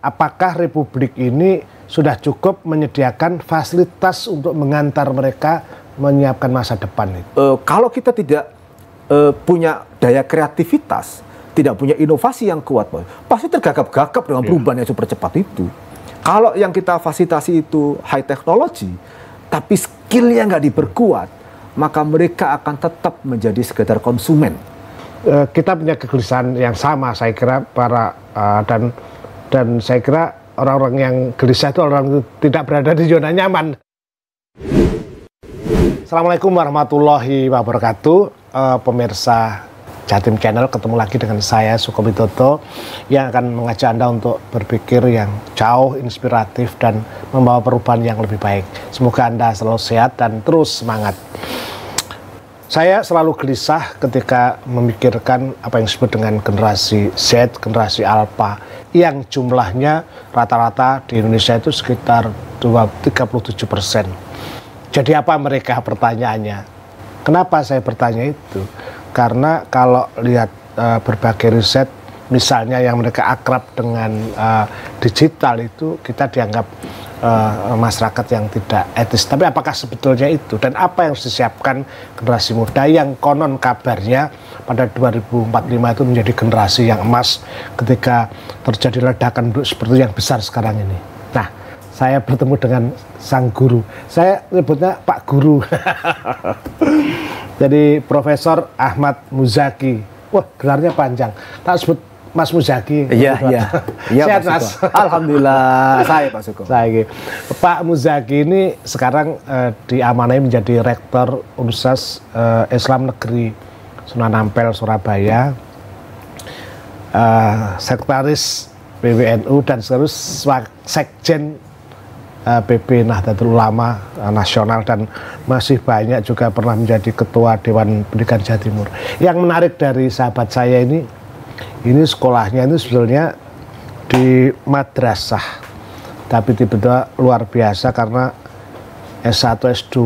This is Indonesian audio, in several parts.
apakah Republik ini sudah cukup menyediakan fasilitas untuk mengantar mereka menyiapkan masa depan itu? Kalau kita tidak punya daya kreativitas, tidak punya inovasi yang kuat, pasti tergagap-gagap dengan perubahan yang super cepat itu. Kalau yang kita fasilitasi itu high technology, tapi skillnya nggak diperkuat, maka mereka akan tetap menjadi sekedar konsumen. Kita punya kegelisahan yang sama, saya kira dan saya kira orang-orang yang gelisah itu orang itu tidak berada di zona nyaman. Assalamualaikum warahmatullahi wabarakatuh, pemirsa Jatim Channel, ketemu lagi dengan saya Suko Widodo yang akan mengajak Anda untuk berpikir yang jauh, inspiratif dan membawa perubahan yang lebih baik. Semoga Anda selalu sehat dan terus semangat. Saya selalu gelisah ketika memikirkan apa yang disebut dengan generasi Z, generasi Alpha, yang jumlahnya rata-rata di Indonesia itu sekitar 37%. Jadi apa mereka, pertanyaannya? Kenapa saya bertanya itu? Karena kalau lihat berbagai riset, misalnya yang mereka akrab dengan digital itu, kita dianggap masyarakat yang tidak etis. Tapi apakah sebetulnya itu? Dan apa yang harus disiapkan generasi muda yang konon kabarnya pada 2045 itu menjadi generasi yang emas ketika terjadi ledakan seperti yang besar sekarang ini. Nah, saya bertemu dengan sang guru. Saya nyebutnya Pak Guru. Jadi Profesor Ahmad Muzaki. Wah, gelarnya panjang. Tak sebut Mas Muzaki. Iya. Sehat, Mas. Alhamdulillah. Saya Pak Suko. Pak Muzaki ini sekarang diamanai menjadi Rektor Universitas Islam Negeri Sunan Ampel, Surabaya, Sekretaris PBNU dan seterusnya Sekjen PP Nahdlatul Ulama Nasional, dan masih banyak juga pernah menjadi Ketua Dewan Pendidikan Jawa Timur. Yang menarik dari sahabat saya ini sekolahnya itu sebetulnya di madrasah, tapi tiba-tiba luar biasa karena S1, S2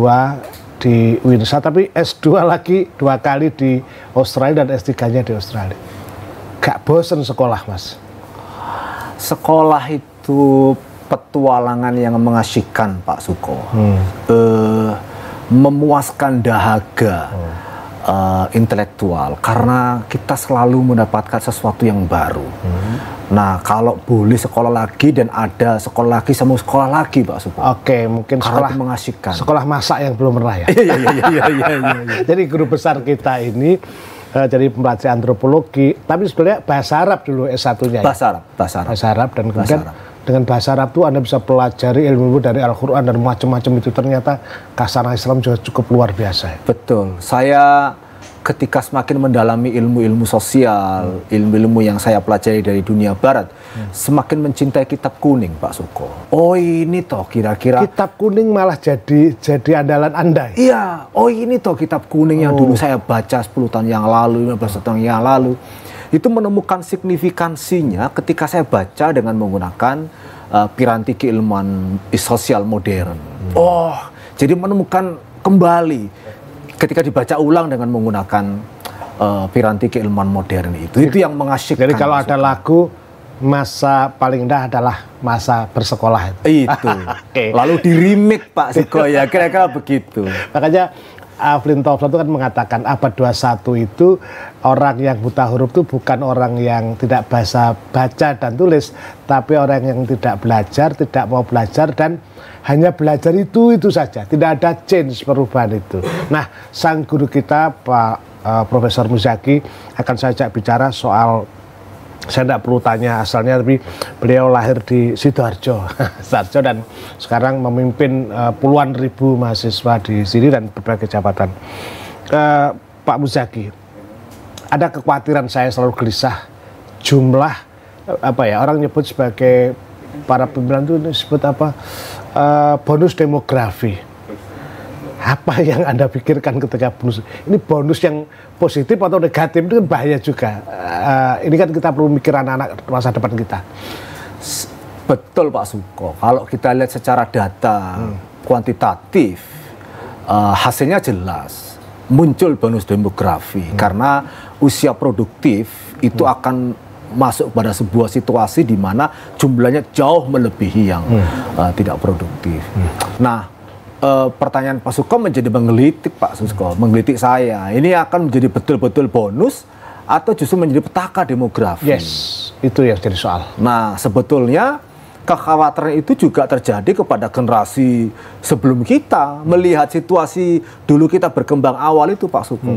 di UINSA, tapi S2 lagi 2 kali di Australia dan S3-nya di Australia. Gak bosen sekolah, Mas? Sekolah itu petualangan yang mengasyikkan, Pak Suko. Memuaskan dahaga intelektual, karena kita selalu mendapatkan sesuatu yang baru. Nah, kalau boleh sekolah lagi dan ada sekolah lagi, sama sekolah lagi, Pak Suko. Oke, mungkin sekolah mengasyikkan. Sekolah masak yang belum pernah ya. Iya. Jadi guru besar kita ini jadi pembelajar antropologi, tapi sebenarnya bahasa Arab dulu S1-nya. Bahasa Arab dan kemudian dengan bahasa Arab itu Anda bisa pelajari ilmu dari Al-Quran dan macam-macam itu. Ternyata kasanah Islam juga cukup luar biasa. Betul. Saya ketika semakin mendalami ilmu-ilmu sosial, ilmu-ilmu yang saya pelajari dari dunia barat, semakin mencintai kitab kuning, Pak Suko. Oh, ini toh kira-kira kitab kuning malah jadi andalan Anda. Iya. Oh, ini toh kitab kuning yang dulu saya baca 10 tahun yang lalu, 15 tahun yang lalu. Itu menemukan signifikansinya ketika saya baca dengan menggunakan piranti keilmuan sosial modern. Oh, jadi menemukan kembali ketika dibaca ulang dengan menggunakan piranti keilmuan modern itu yang mengasyikkan. Jadi kalau ada lagu, masa paling indah adalah masa bersekolah itu. Okay. Lalu di remake, Pak Suko, ya kira-kira begitu. Makanya Flint Toffler itu kan mengatakan abad 21 itu orang yang buta huruf itu bukan orang yang tidak bisa baca dan tulis, tapi orang yang tidak belajar, tidak mau belajar, dan hanya belajar itu saja, tidak ada change, perubahan itu. Nah, sang guru kita Pak Profesor Muzaki akan saya ajak bicara soal, saya tidak perlu tanya asalnya, tapi beliau lahir di Sidoarjo, dan sekarang memimpin puluhan ribu mahasiswa di sini dan berbagai jabatan. Pak Muzaki, ada kekhawatiran, saya selalu gelisah jumlah orang nyebut sebagai para pimpinan itu disebut bonus demografi. Apa yang Anda pikirkan ketika bonus? Ini bonus yang positif atau negatif itu kan bahaya juga. Ini kan kita perlu mikir anak-anak masa depan kita. Betul, Pak Suko. Kalau kita lihat secara data kuantitatif, hasilnya jelas. Muncul bonus demografi karena usia produktif itu akan masuk pada sebuah situasi di mana jumlahnya jauh melebihi yang tidak produktif. Nah, pertanyaan Pak Suko menjadi menggelitik Pak Suko, menggelitik saya. Ini akan menjadi betul-betul bonus atau justru menjadi petaka demografi? Yes, itu yang jadi soal. Nah, sebetulnya kekhawatiran itu juga terjadi kepada generasi sebelum kita melihat situasi dulu kita berkembang awal itu Pak Suko.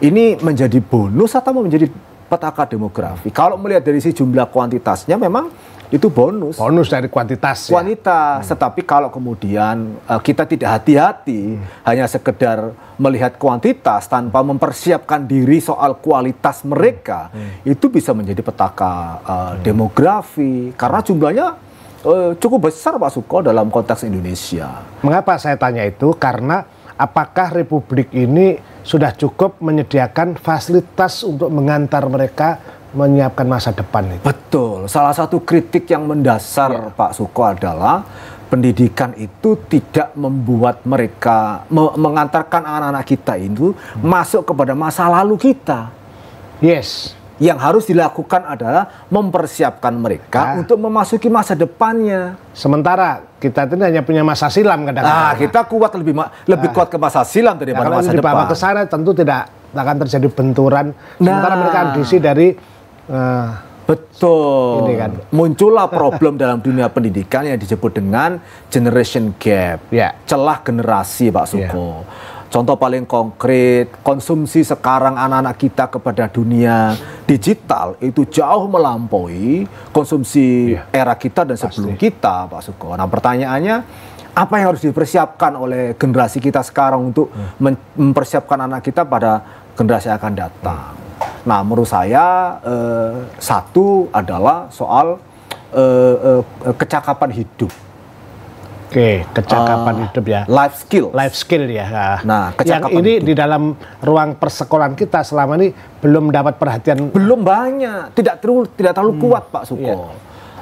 Ini menjadi bonus atau menjadi petaka demografi? Kalau melihat dari si jumlah kuantitasnya memang itu bonus. Bonus dari kuantitas. Kuantitas, tetapi kalau kemudian kita tidak hati-hati, hanya sekedar melihat kuantitas tanpa mempersiapkan diri soal kualitas mereka, itu bisa menjadi petaka demografi. Karena jumlahnya cukup besar Pak Suko dalam konteks Indonesia. Mengapa saya tanya itu? Karena apakah Republik ini sudah cukup menyediakan fasilitas untuk mengantar mereka menyiapkan masa depan itu? Betul. Salah satu kritik yang mendasar Pak Suko adalah pendidikan itu tidak membuat mereka mengantarkan anak-anak kita itu masuk kepada masa lalu kita. Yes. Yang harus dilakukan adalah mempersiapkan mereka untuk memasuki masa depannya. Sementara kita itu hanya punya masa silam kadang-kadang. Kita kuat lebih kuat ke masa silam daripada masa depan. Kalau dibawa ke sana tentu tidak akan terjadi benturan. Sementara mereka diisi dari betul. Ini kan. Muncullah problem dalam dunia pendidikan yang disebut dengan generation gap, celah generasi Pak Suko. Contoh paling konkret, konsumsi sekarang anak-anak kita kepada dunia digital itu jauh melampaui konsumsi era kita dan sebelum kita Pak Suko. Nah, pertanyaannya, apa yang harus dipersiapkan oleh generasi kita sekarang untuk mempersiapkan anak kita pada generasi yang akan datang? Nah, menurut saya satu adalah soal kecakapan hidup. Oke, kecakapan hidup ya. Life skill. Life skill ya. Nah, yang ini hidup di dalam ruang persekolahan kita selama ini belum dapat perhatian. Belum banyak, tidak terlalu kuat Pak Suko.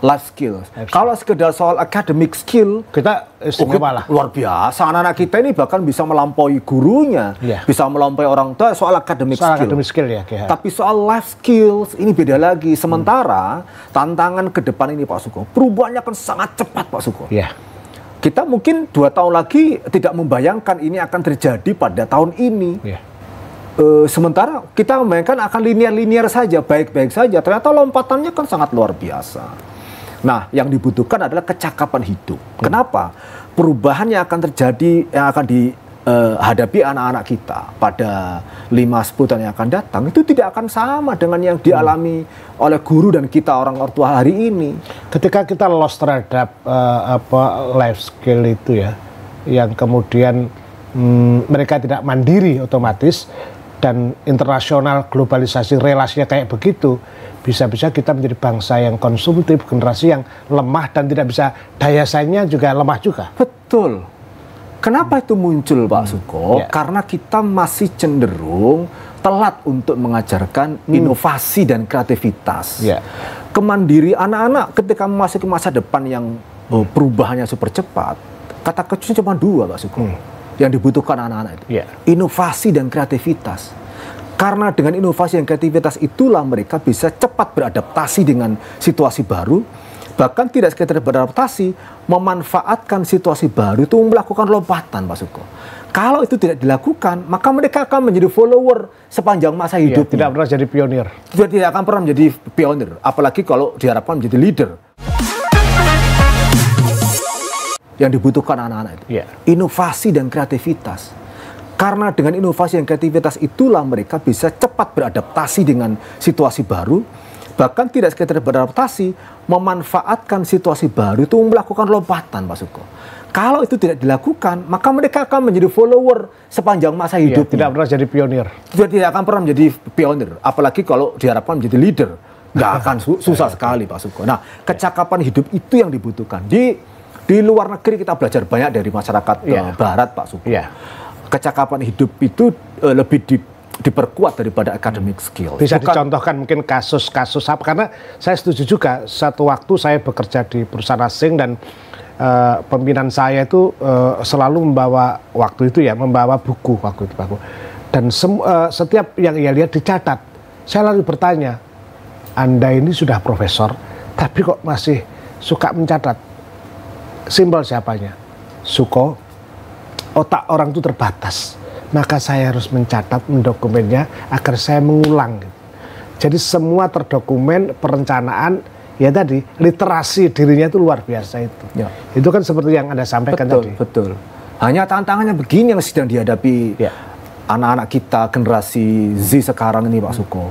Life skill. Kalau sekedar soal academic skill, kita istimewa lah. Luar biasa. Anak-anak kita ini bahkan bisa melampaui gurunya, bisa melampaui orang tua soal academic skill ya. Tapi soal life skills ini beda lagi. Sementara tantangan ke depan ini Pak Suko, perubahannya akan sangat cepat Pak Suko. Kita mungkin 2 tahun lagi tidak membayangkan ini akan terjadi pada tahun ini. Sementara kita membayangkan akan linear saja, baik-baik saja. Ternyata lompatannya kan sangat luar biasa. Nah, yang dibutuhkan adalah kecakapan hidup. Kenapa? Perubahan yang akan terjadi, yang akan dihadapi anak-anak kita pada 5-10 tahun yang akan datang, itu tidak akan sama dengan yang dialami oleh guru dan kita orang tua hari ini. Ketika kita lost terhadap life skill itu ya, yang kemudian mereka tidak mandiri otomatis, dan internasional globalisasi relasinya kayak begitu, bisa-bisa kita menjadi bangsa yang konsumtif, generasi yang lemah dan tidak bisa, daya saingnya juga lemah juga. Betul. Kenapa itu muncul Pak Suko? Karena kita masih cenderung telat untuk mengajarkan inovasi dan kreativitas. Kemandiri anak-anak ketika memasuki masa depan yang perubahannya super cepat, kata kuncinya cuma 2 Pak Suko. Yang dibutuhkan anak-anak itu, inovasi dan kreativitas. Karena dengan inovasi dan kreativitas itulah mereka bisa cepat beradaptasi dengan situasi baru, bahkan tidak sekedar beradaptasi, memanfaatkan situasi baru itu melakukan lompatan Pak Suko. Kalau itu tidak dilakukan, maka mereka akan menjadi follower sepanjang masa hidup. Tidak pernah jadi pionir. Tidak akan pernah menjadi pionir, apalagi kalau diharapkan menjadi leader. Yang dibutuhkan anak-anak itu, inovasi dan kreativitas. Karena dengan inovasi dan kreativitas itulah mereka bisa cepat beradaptasi dengan situasi baru, bahkan tidak sekedar beradaptasi, memanfaatkan situasi baru itu melakukan lompatan Pak Suko. Kalau itu tidak dilakukan, maka mereka akan menjadi follower sepanjang masa hidup. Tidak pernah jadi pionir. Tidak akan pernah menjadi pionir, apalagi kalau diharapkan menjadi leader. Nggak akan susah sekali Pak Suko. Nah, kecakapan hidup itu yang dibutuhkan. Di luar negeri kita belajar banyak dari masyarakat Barat Pak Suko. Kecakapan hidup itu lebih diperkuat daripada academic skill. Bisa dicontohkan mungkin kasus-kasus apa? Karena saya setuju juga, satu waktu saya bekerja di perusahaan asing dan pimpinan saya itu selalu membawa waktu itu membawa buku waktu itu. Dan setiap yang ia lihat dicatat. Saya lalu bertanya, Anda ini sudah profesor, tapi kok masih suka mencatat. Simpel siapanya? Suko, otak orang itu terbatas. Maka saya harus mencatat, mendokumennya agar saya mengulang. Jadi semua terdokumen, perencanaan, ya tadi, literasi dirinya itu luar biasa itu. Ya. Itu kan seperti yang Anda sampaikan tadi. Betul. Hanya tantangannya begini yang sedang dihadapi anak-anak kita, generasi Z sekarang ini Pak Suko.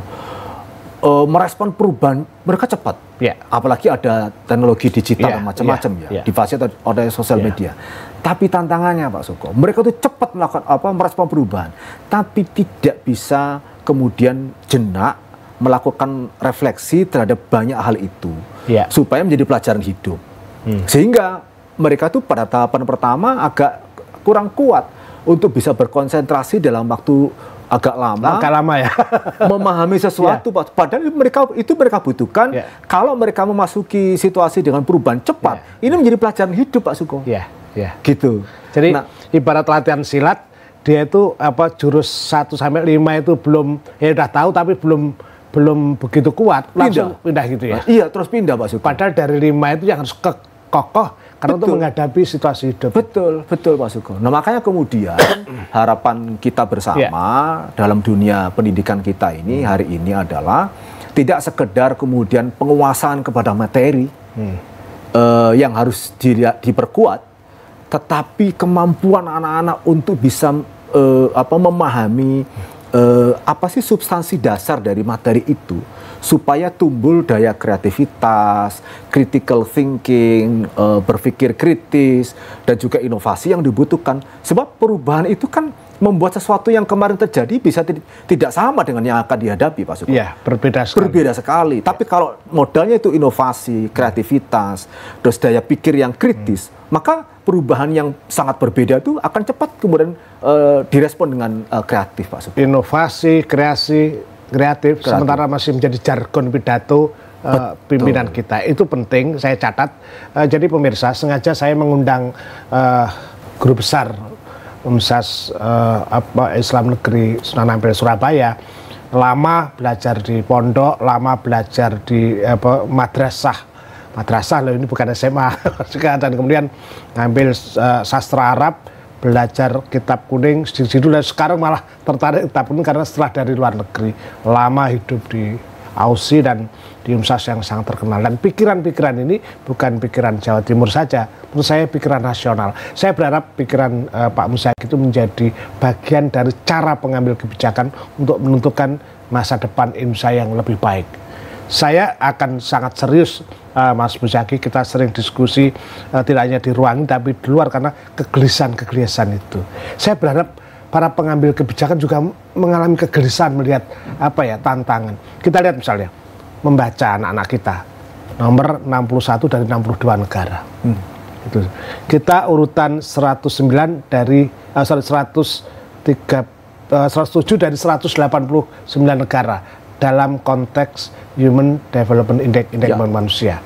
Merespon perubahan mereka cepat, apalagi ada teknologi digital macam-macam difasilitasi oleh sosial media. Tapi tantangannya Pak Suko, mereka tuh cepat melakukan merespon perubahan, tapi tidak bisa kemudian jenak melakukan refleksi terhadap banyak hal itu, supaya menjadi pelajaran hidup. Sehingga mereka tuh pada tahapan pertama agak kurang kuat untuk bisa berkonsentrasi dalam waktu agak lama ya memahami sesuatu, padahal mereka butuhkan kalau mereka memasuki situasi dengan perubahan cepat, ini menjadi pelajaran hidup Pak Suko. Gitu. Jadi ibarat latihan silat, dia itu jurus 1 sampai 5 itu belum udah tahu tapi belum begitu kuat, langsung pindah gitu ya. Iya, terus pindah Pak Suko. Padahal dari 5 itu yang harus kokoh karena untuk menghadapi situasi hidup. Betul Pak Suko. Nah makanya kemudian harapan kita bersama dalam dunia pendidikan kita ini hari ini adalah tidak sekedar kemudian penguasaan kepada materi yang harus diperkuat, tetapi kemampuan anak-anak untuk bisa memahami apa sih substansi dasar dari materi itu, supaya tumbuh daya kreativitas, critical thinking, berpikir kritis, dan juga inovasi yang dibutuhkan. Sebab perubahan itu kan membuat sesuatu yang kemarin terjadi bisa tidak sama dengan yang akan dihadapi, Pak Suko. Iya, berbeda sekali. Tapi kalau modalnya itu inovasi, kreativitas, terus daya pikir yang kritis, maka perubahan yang sangat berbeda itu akan cepat kemudian direspon dengan kreatif, Pak Suko. Inovasi, kreatif, sementara masih menjadi jargon pidato pimpinan kita. Itu penting, saya catat. Jadi pemirsa, sengaja saya mengundang guru besar Umsas Islam Negeri Sunan Ampel Surabaya, lama belajar di pondok, lama belajar di madrasah loh, ini bukan SMA dan kemudian ngambil sastra Arab, belajar kitab kuning situ, dan sekarang malah tertarik kitab kuning karena setelah dari luar negeri, lama hidup di Aussie dan di Umsas yang sangat terkenal. Dan pikiran-pikiran ini bukan pikiran Jawa Timur saja, menurut saya pikiran nasional. Saya berharap pikiran Pak Muzaki itu menjadi bagian dari cara pengambil kebijakan untuk menentukan masa depan Indonesia yang lebih baik. Saya akan sangat serius, Mas Muzaki, kita sering diskusi tidak hanya di ruang ini tapi di luar karena kegelisahan itu. Saya berharap para pengambil kebijakan juga mengalami kegelisahan melihat tantangan. Kita lihat misalnya membaca anak-anak kita nomor 61 dari 62 negara. Itu. Kita urutan 109 dari 107 dari 189 negara dalam konteks Human Development Index, indeks manusia.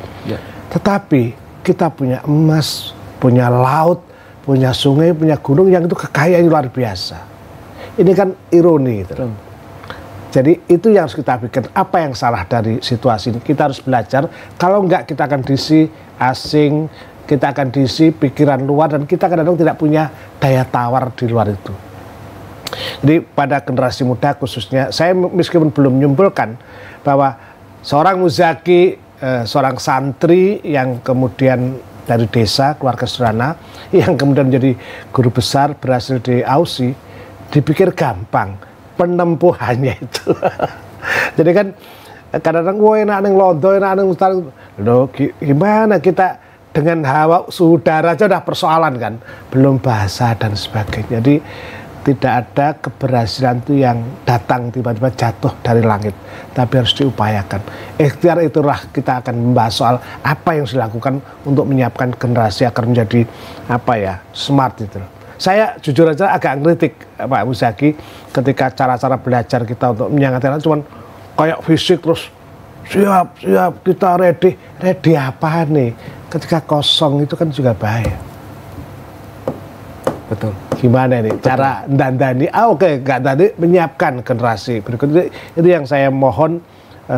Tetapi kita punya emas, punya laut, punya sungai, punya gunung yang itu kekayaan luar biasa. Ini kan ironi gitu. Jadi itu yang harus kita pikir, apa yang salah dari situasi ini. Kita harus belajar, kalau enggak kita akan diisi asing, kita akan diisi pikiran luar, dan kita kadang-kadang tidak punya daya tawar di luar itu. Jadi pada generasi muda khususnya, saya meskipun belum menyimpulkan bahwa seorang Muzaki, seorang santri yang kemudian dari desa, keluarga sederhana, yang kemudian menjadi guru besar, berhasil di Aussie, dipikir gampang penempuhannya itu. Jadi kan kadang-kadang enak neng Londo, enak neng Ustaz. Loh, gimana kita dengan hawa suhu udara aja udah persoalan kan, belum bahasa dan sebagainya. Jadi tidak ada keberhasilan itu yang datang tiba-tiba jatuh dari langit, tapi harus diupayakan. Ikhtiar itulah kita akan membahas soal apa yang dilakukan untuk menyiapkan generasi agar menjadi smart itu. Saya jujur aja agak ngeritik Pak Muzaki ketika cara-cara belajar kita untuk menyangkati anak cuman kayak fisik terus siap kita ready apa nih, ketika kosong itu kan juga bahaya. Betul. Gimana nih cara dandani? Nggak tadi menyiapkan generasi berikutnya. Itu yang saya mohon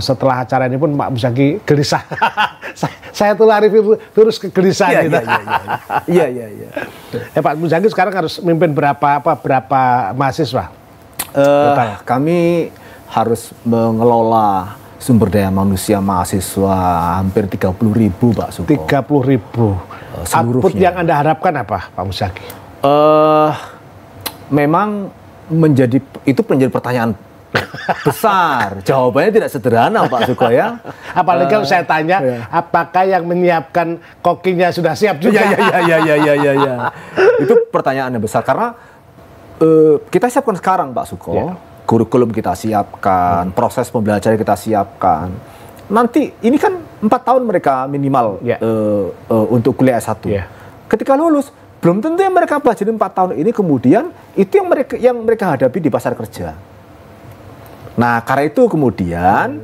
setelah acara ini pun Pak Muzaki gelisah. Saya tulari virus kegelisahan gitu. Iya. Pak Muzaki sekarang harus mimpin berapa mahasiswa? Kami harus mengelola sumber daya manusia mahasiswa hampir 30.000 Pak Suko. 30.000. Output yang Anda harapkan apa Pak Muzaki? Memang menjadi pertanyaan besar. Jawabannya tidak sederhana Pak Suko ya. Apalagi kalau saya tanya, apakah yang menyiapkan kokinya sudah siap juga? Ya. Itu pertanyaan yang besar karena kita siapkan sekarang Pak Suko. Ya. Kurikulum kita siapkan, proses pembelajaran kita siapkan. Nanti ini kan 4 tahun mereka minimal untuk kuliah S1. Yeah. Ketika lulus, belum tentu yang mereka belajar 4 tahun ini kemudian itu yang mereka hadapi di pasar kerja. Nah, karena itu kemudian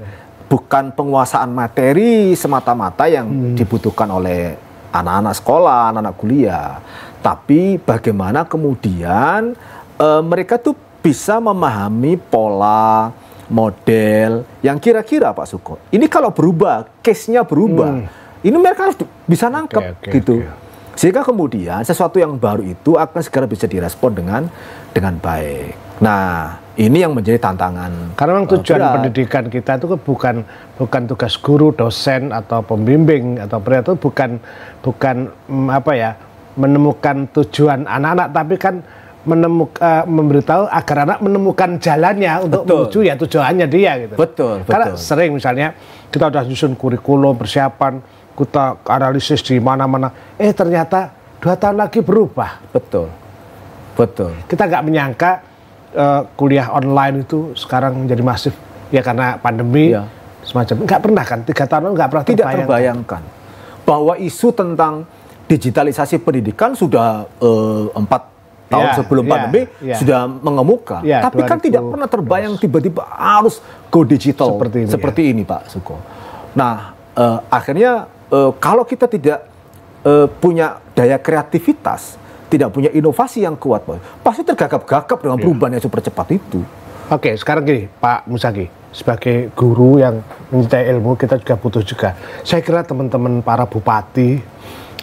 bukan penguasaan materi semata-mata yang dibutuhkan oleh anak-anak sekolah, anak-anak kuliah, tapi bagaimana kemudian mereka tuh bisa memahami pola, model yang kira-kira Pak Suko. Ini kalau berubah, case-nya berubah. Ini mereka harus bisa nangkep gitu. Sehingga kemudian sesuatu yang baru itu akan segera bisa direspon dengan baik. Nah, ini yang menjadi tantangan. Karena memang tujuan pendidikan kita itu bukan tugas guru, dosen atau pembimbing atau itu bukan menemukan tujuan anak-anak, tapi kan memberitahu agar anak menemukan jalannya untuk menuju ya tujuannya dia gitu. Betul. Karena sering misalnya kita udah nyusun kurikulum, persiapan, kita analisis di mana-mana, ternyata 2 tahun lagi berubah. Betul. Kita nggak menyangka kuliah online itu sekarang menjadi masif ya karena pandemi semacam. Nggak pernah kan 3 tahun nggak pernah terbayangkan bahwa isu tentang digitalisasi pendidikan sudah 4 tahun sebelum pandemi sudah mengemuka, tapi kan tidak pernah terbayang tiba-tiba harus go digital seperti ini Pak Suko. Nah, akhirnya kalau kita tidak punya daya kreativitas, tidak punya inovasi yang kuat, pasti tergagap-gagap dengan perubahan yang super cepat itu. Oke, sekarang gini Pak Muzaki, sebagai guru yang mencintai ilmu, kita juga butuh juga. Saya kira teman-teman para bupati,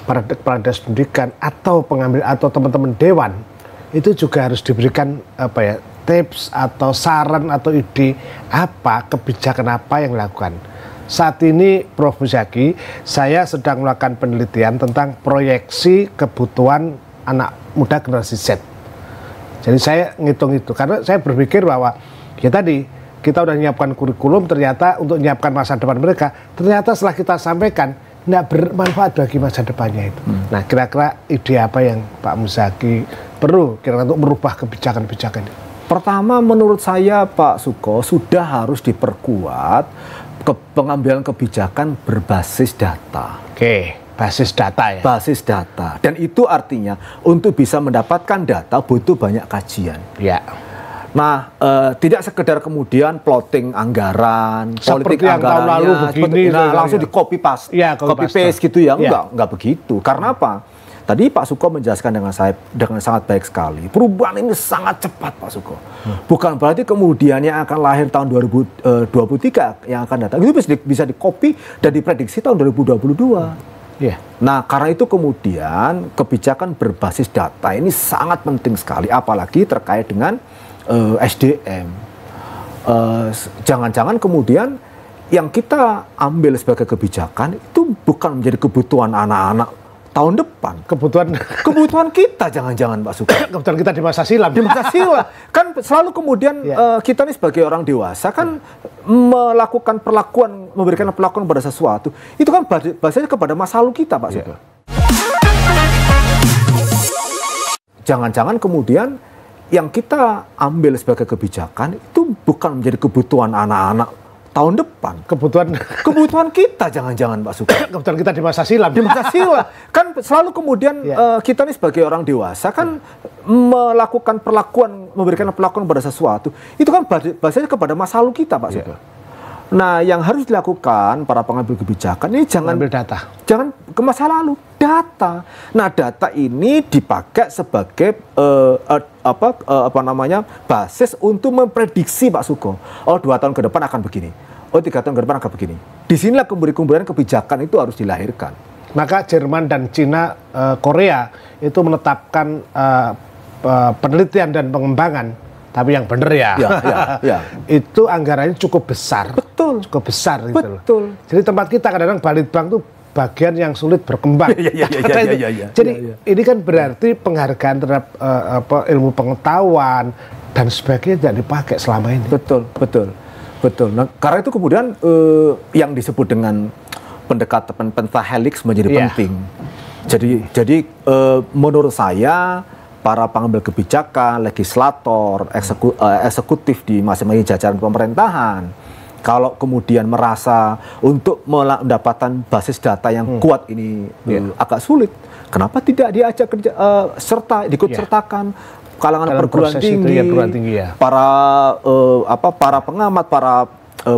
para kepala dinas pendidikan atau pengambil atau teman-teman dewan itu juga harus diberikan tips atau saran atau ide kebijakan apa yang dilakukan. Saat ini Prof. Muzaki, saya sedang melakukan penelitian tentang proyeksi kebutuhan anak muda generasi Z. Jadi saya ngitung itu karena saya berpikir bahwa kita udah nyiapkan kurikulum, ternyata untuk menyiapkan masa depan mereka, ternyata setelah kita sampaikan tidak bermanfaat bagi masa depannya itu. Nah, kira-kira ide apa yang Pak Muzaki perlu kira-kira untuk merubah kebijakan-kebijakan ini? Pertama, menurut saya Pak Suko sudah harus diperkuat pengambilan kebijakan berbasis data. Oke, basis data ya? Basis data. Dan itu artinya untuk bisa mendapatkan data butuh banyak kajian. Ya. Nah, tidak sekedar kemudian plotting anggaran, seperti yang tahun lalu begini, langsung di copy paste, copy paste gitu ya, enggak begitu. Karena apa? Tadi Pak Suko menjelaskan dengan sangat baik sekali. Perubahan ini sangat cepat Pak Suko. Bukan berarti kemudian yang akan lahir tahun 2023 yang akan datang itu bisa di copy dan diprediksi tahun 2022. Nah, karena itu kemudian kebijakan berbasis data ini sangat penting sekali, apalagi terkait dengan SDM. Jangan-jangan kemudian yang kita ambil sebagai kebijakan itu bukan menjadi kebutuhan anak-anak tahun depan. Kebutuhan kita jangan-jangan Pak Suko. Kebutuhan kita di masa silam. Di masa silam. Kan selalu kemudian kita nih sebagai orang dewasa kan memberikan perlakuan pada sesuatu. Itu kan bahasanya kepada masa lalu kita Pak Suko. Jangan-jangan kemudian yang kita ambil sebagai kebijakan itu bukan menjadi kebutuhan anak-anak tahun depan. Kebutuhan kita jangan-jangan Pak Suko. Kebutuhan kita di masa silam. Di masa silam. Kan selalu kemudian kita nih sebagai orang dewasa kan memberikan perlakuan pada sesuatu. Itu kan bahasanya kepada masa lalu kita Pak Suko. Nah, yang harus dilakukan para pengambil kebijakan ini jangan ke masa lalu, data. Nah, data ini dipakai sebagai basis untuk memprediksi Pak Suko. 2 tahun ke depan akan begini. oh 3 tahun ke depan akan begini. Disinilah kemudian kebijakan itu harus dilahirkan. Maka Jerman dan Cina, Korea itu menetapkan penelitian dan pengembangan, tapi yang benar ya. Ya. Itu anggarannya cukup besar. Betul. Cukup besar gitu loh. Betul. Jadi tempat kita kadang-kadang Balitbank tuh bagian yang sulit berkembang. Jadi ini kan berarti penghargaan terhadap ilmu pengetahuan dan sebagainya tidak dipakai selama ini. Betul. Nah, karena itu kemudian yang disebut dengan pendekatan pentahelix menjadi penting. Jadi menurut saya para pengambil kebijakan, legislator, eksekutif di masing-masing jajaran pemerintahan, kalau kemudian merasa untuk mendapatkan basis data yang kuat ini agak sulit, kenapa tidak diajak ikut sertakan kalangan perguruan tinggi, para pengamat, para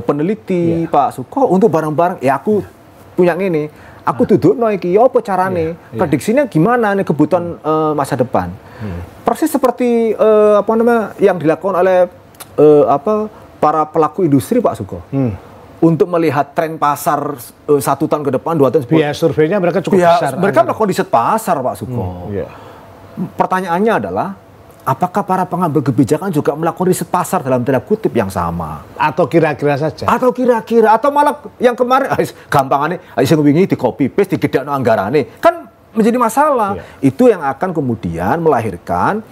peneliti, Pak Suko, untuk bareng-bareng. Ya aku punya ini, aku duduk iki, ya apa carane, prediksinya gimana nih kebutuhan masa depan. Persis seperti yang dilakukan oleh para pelaku industri, Pak Suko, untuk melihat tren pasar 1 tahun ke depan, 2 tahun. Biaya surveinya mereka cukup besar. Mereka melakukan riset pasar, Pak Suko. Pertanyaannya adalah, apakah para pengambil kebijakan juga melakukan riset pasar dalam tanda kutip yang sama? Atau kira-kira saja? Atau malah yang kemarin, gampangannya, yang wingi di copy paste, digedakno anggarane, kan menjadi masalah. Itu yang akan kemudian melahirkan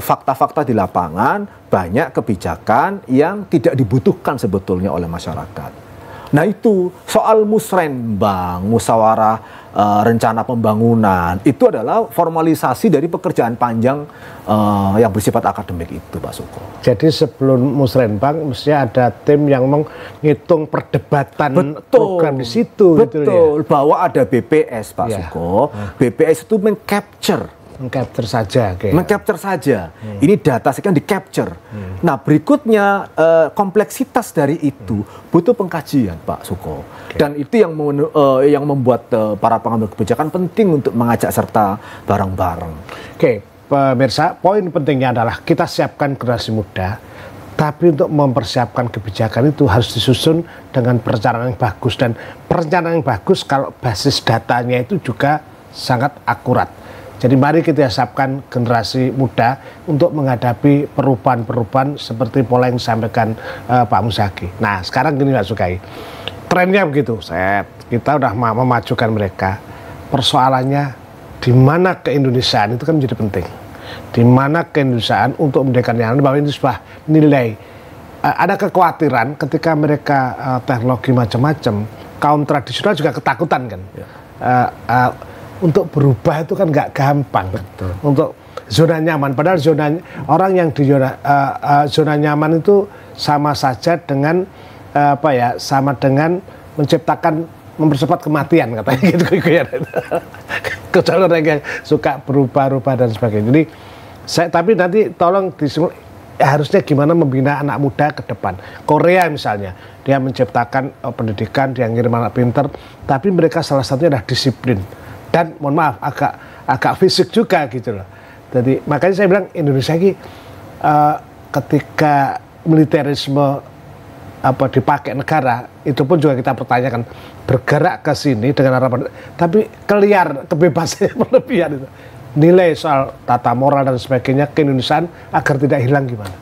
fakta-fakta di lapangan, banyak kebijakan yang tidak dibutuhkan sebetulnya oleh masyarakat. Nah itu soal musrenbang, musyawarah rencana pembangunan, itu adalah formalisasi dari pekerjaan panjang yang bersifat akademik itu, Pak Suko. Jadi sebelum musrenbang mestinya ada tim yang menghitung perdebatan program di situ. Betul, gitu ya? Bahwa ada BPS, Pak Suko. BPS itu mengcapture saja. Ini data sekian di-capture. Nah, berikutnya kompleksitas dari itu butuh pengkajian, Pak Suko. Dan itu yang membuat para pengambil kebijakan penting untuk mengajak serta bareng-bareng. Pemirsa, poin pentingnya adalah kita siapkan generasi muda, tapi untuk mempersiapkan kebijakan itu harus disusun dengan perencanaan yang bagus, dan perencanaan yang bagus kalau basis datanya itu juga sangat akurat. Jadi mari kita siapkan generasi muda untuk menghadapi perubahan-perubahan seperti pola yang disampaikan Pak Muzaki. Nah sekarang gini Pak Sukai, trennya begitu, kita udah memajukan mereka. Persoalannya di mana keindonesiaan itu kan menjadi penting. Di mana keindonesiaan untuk mendekat yang bahwa ini sebuah nilai. Ada kekhawatiran ketika mereka teknologi macam-macam, kaum tradisional juga ketakutan kan. Untuk berubah itu kan nggak gampang. Betul. Untuk zona nyaman, padahal orang yang di zona nyaman itu sama saja dengan sama dengan mempercepat kematian katanya gitu ya. Kecuali orang yang suka berubah-ubah dan sebagainya. Jadi tapi nanti tolong harusnya gimana membina anak muda ke depan. Korea misalnya, dia menciptakan pendidikan, dia ngirim anak pinter, tapi mereka salah satunya adalah disiplin. Dan mohon maaf agak fisik juga gitu loh. Jadi makanya saya bilang Indonesia ini ketika militerisme dipakai negara, itu pun juga kita pertanyakan, bergerak ke sini dengan harapan, tapi kebebasannya berlebihan itu. Nilai soal tata moral dan sebagainya keindonesiaan agar tidak hilang gimana?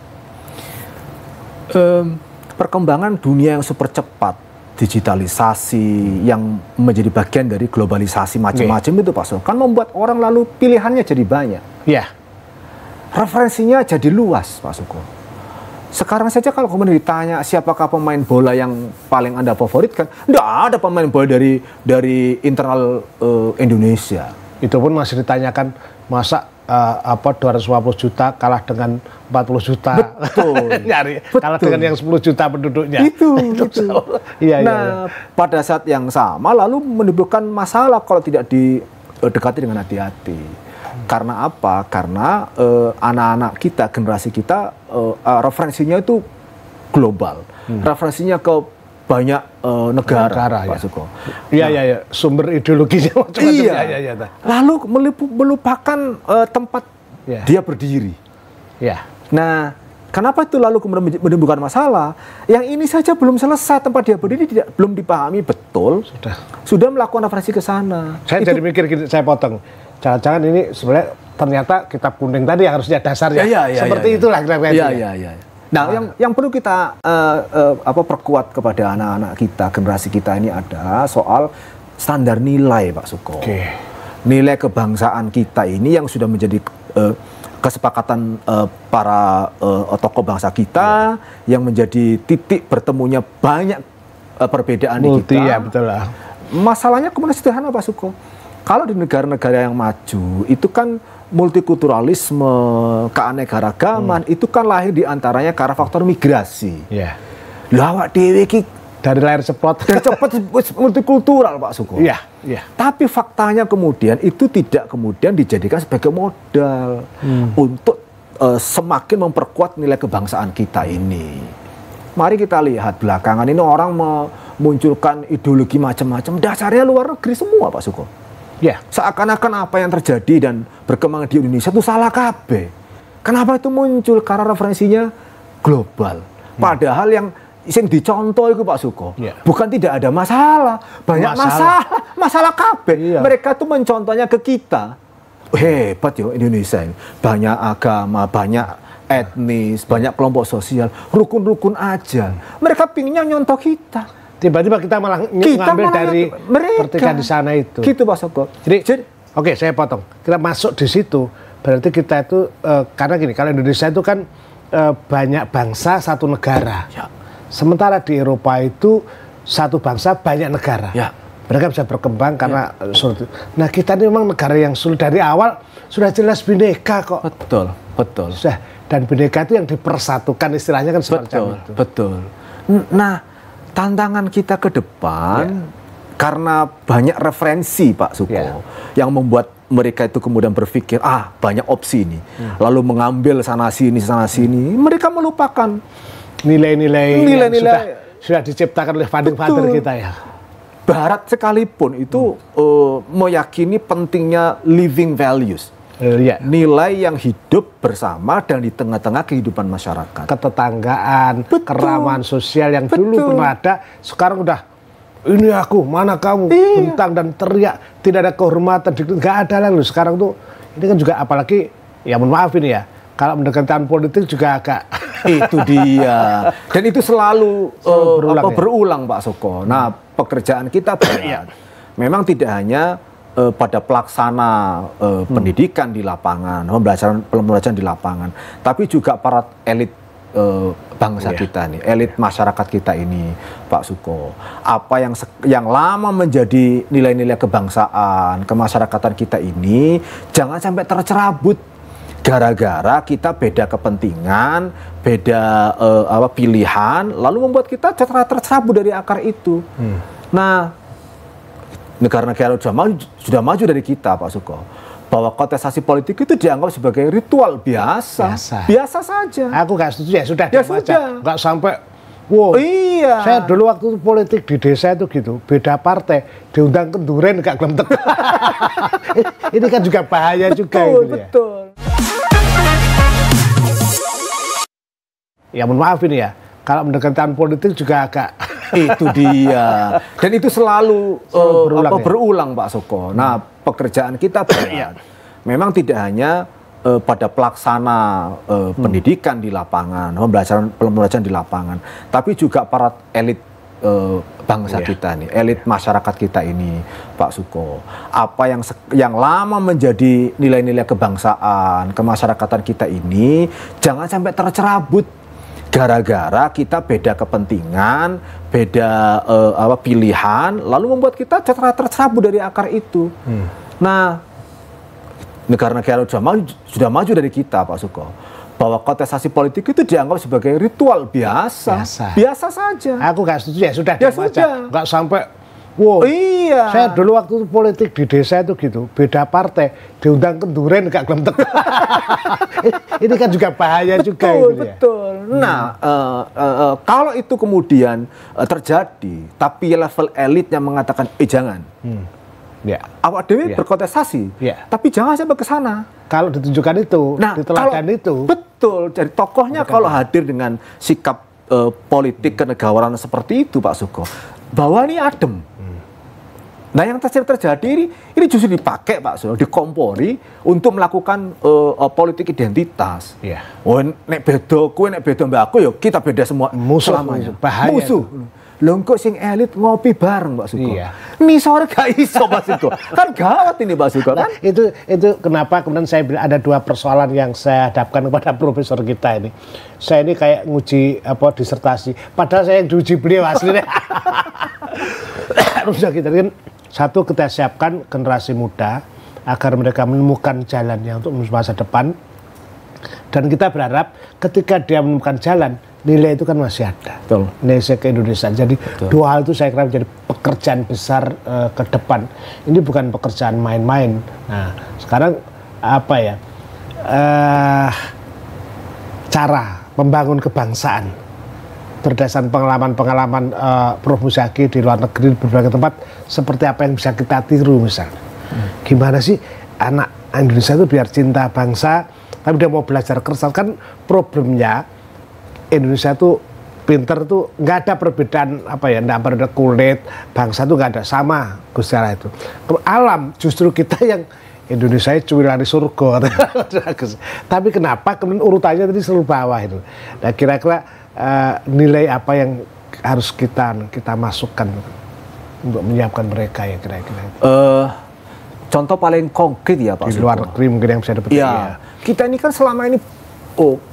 Perkembangan dunia yang super cepat, digitalisasi yang menjadi bagian dari globalisasi macam-macam itu, Pak So, kan membuat orang lalu pilihannya jadi banyak. Referensinya jadi luas, Pak Suko. Sekarang saja kalau kemudian ditanya siapakah pemain bola yang paling Anda favoritkan, tidak ada pemain bola dari internal Indonesia. Itu pun masih ditanyakan, masa 250 juta kalah dengan 40 juta. Betul. Kalah dengan yang 10 juta penduduknya. Itu. Pada saat yang sama lalu menimbulkan masalah kalau tidak didekati dengan hati-hati. Karena apa? Karena anak-anak kita, generasi kita, referensinya itu global. Referensinya ke banyak negara, Pak Suko. Iya. Sumber ideologinya macam-macam. Lalu melupakan tempat dia berdiri. Iya. Nah, Kenapa itu lalu kemudian menimbulkan masalah? Yang ini saja belum selesai, tempat dia berdiri belum dipahami betul. Sudah melakukan referensi ke sana. Saya jadi mikir gini, saya potong. Jangan-jangan ini sebenarnya ternyata kitab kuning tadi yang harusnya dasarnya. Seperti itulah kira-kira. Iya. Nah, yang perlu kita perkuat kepada anak-anak kita, generasi kita ini adalah soal standar nilai, Pak Suko. Nilai kebangsaan kita ini yang sudah menjadi kesepakatan para tokoh bangsa kita, yang menjadi titik bertemunya banyak perbedaan di kita. Ya, betul lah. Masalahnya kemudian sederhana, Pak Suko. Kalau di negara-negara yang maju itu kan multikulturalisme, keanekaragaman itu kan lahir diantaranya karena faktor migrasi. Lawak dewe dari lahir cepat multikultural, Pak Suko. Tapi faktanya kemudian itu tidak kemudian dijadikan sebagai modal untuk semakin memperkuat nilai kebangsaan kita ini. Mari kita lihat belakangan ini orang memunculkan ideologi macam-macam, dasarnya luar negeri semua, Pak Suko. Seakan-akan apa yang terjadi dan berkembang di Indonesia itu salah kabeh. Kenapa itu muncul? Karena referensinya global. Padahal yang dicontoh itu, Pak Suko, bukan tidak ada masalah, banyak masalah kabeh. Mereka tuh mencontohnya ke kita. Hebat yo Indonesia ini. Banyak agama, banyak etnis, banyak kelompok sosial, rukun-rukun aja. Mereka pinginnya nyontoh kita. Tiba-tiba kita malah ngambil dari pertikaian di sana itu. Gitu, Pak Suko. Jadi oke, saya potong. Kita masuk di situ, berarti kita itu karena gini, kalau Indonesia itu kan banyak bangsa satu negara. Sementara di Eropa itu satu bangsa banyak negara. Mereka bisa berkembang karena sulit. Nah, kita ini memang negara yang sulit dari awal sudah jelas bineka kok. Betul. Sudah, dan bineka itu yang dipersatukan istilahnya kan semacam itu. Betul. Nah, tantangan kita ke depan karena banyak referensi, Pak Suko, yang membuat mereka itu kemudian berpikir banyak opsi ini, lalu mengambil sana sini. Mereka melupakan nilai-nilai yang sudah diciptakan oleh father kita ya. Barat sekalipun itu meyakini pentingnya living values, nilai yang hidup bersama dan di tengah-tengah kehidupan masyarakat, ketetanggaan, keramahan sosial yang dulu pernah ada, sekarang udah ini aku, mana kamu, bentang dan teriak, tidak ada kehormatan, nggak ada lagi. Sekarang tuh ini kan juga apalagi ya mohon maaf ini ya, kalau mendekatkan politik juga agak itu dia, dan itu selalu berulang Pak Suko. Nah, pekerjaan kita berat. Memang tidak hanya pada pelaksana pendidikan di lapangan, pembelajaran di lapangan, tapi juga para elit bangsa kita nih, elit masyarakat kita ini, Pak Suko. Apa yang lama menjadi nilai-nilai kebangsaan, kemasyarakatan kita ini jangan sampai tercerabut gara-gara kita beda kepentingan, beda pilihan, lalu membuat kita tercerabut dari akar itu. Nah, negara-negara sudah maju dari kita, Pak Suko, bahwa kontestasi politik itu dianggap sebagai ritual biasa saja. Aku nggak setuju, ya sudah, nggak sampai. Wow, saya dulu waktu itu politik di desa itu gitu, beda partai, diundang ke duren nggak gelem teko. Ini kan juga bahaya juga. Betul. Ya mohon maaf ini ya, kalau mendekatkan politik juga agak itu dia, dan itu selalu berulang Pak Suko. Nah, pekerjaan kita berat. Memang tidak hanya pada pelaksana pendidikan di lapangan, pembelajaran di lapangan, tapi juga para elit bangsa kita nih, elit masyarakat kita ini, Pak Suko. Apa yang lama menjadi nilai-nilai kebangsaan, kemasyarakatan kita ini jangan sampai tercerabut gara-gara kita beda kepentingan, beda pilihan, lalu membuat kita tercerabut dari akar itu. Nah, negara-negara sudah maju dari kita, Pak Suko, bahwa kontestasi politik itu dianggap sebagai ritual biasa saja. Aku nggak setuju, ya sudah, nggak sampai. Wow, saya dulu waktu itu politik di desa itu gitu, beda partai, diundang ke duren nggak gelem teko. Ini kan juga bahaya juga. Betul. Nah, kalau itu kemudian terjadi, tapi level elit yang mengatakan jangan, Ya. Awak dewe berkontestasi, tapi jangan sampai ke sana. Kalau ditunjukkan itu, diteladan itu. Betul, jadi tokohnya kalau hadir dengan sikap politik kenegaraan seperti itu, Pak Suko, bahwa ini adem. Nah, yang terjadi ini justru dipakai, Pak Suko, dikompori untuk melakukan politik identitas. Oh, nek beda kowe, nek beda mbak aku, ya kita beda semua. Musuh, bahaya. Musuh. Lho kok sing elit ngopi bareng, Pak Suko. Misore gak iso, Pak Suko. Kan gawat ini, Pak Suko. Nah, itu kenapa kemudian saya bilang ada dua persoalan yang saya hadapkan kepada profesor kita ini. Saya ini kayak nguji disertasi. Padahal saya yang diuji beliau aslinya. Harusnya kita kan satu, kita siapkan generasi muda agar mereka menemukan jalannya untuk masa depan. Dan kita berharap ketika dia menemukan jalan, nilai itu kan masih ada. Betul. Nilai ke Indonesia. Jadi dua hal itu saya kira menjadi pekerjaan besar ke depan. Ini bukan pekerjaan main-main. Nah, sekarang apa ya? Cara membangun kebangsaan berdasarkan pengalaman-pengalaman Prof. Muzaki di luar negeri di berbagai tempat, seperti apa yang bisa kita tiru misalnya. Gimana sih anak Indonesia itu biar cinta bangsa, tapi dia mau belajar keras. Kan problemnya Indonesia tuh pinter tuh nggak ada perbedaan nggak ada kulit, bangsa tuh nggak ada, sama Gus Jalal itu. Alam justru kita yang Indonesia cuwilan di surga. Tapi kenapa kemudian urutannya tadi selalu bawah itu? Nah, kira-kira nilai apa yang harus kita masukkan untuk menyiapkan mereka ya kira-kira? Contoh paling konkret ya Pak. Di luar negeri mungkin yang bisa dapat. Iya. Kita ini kan selama ini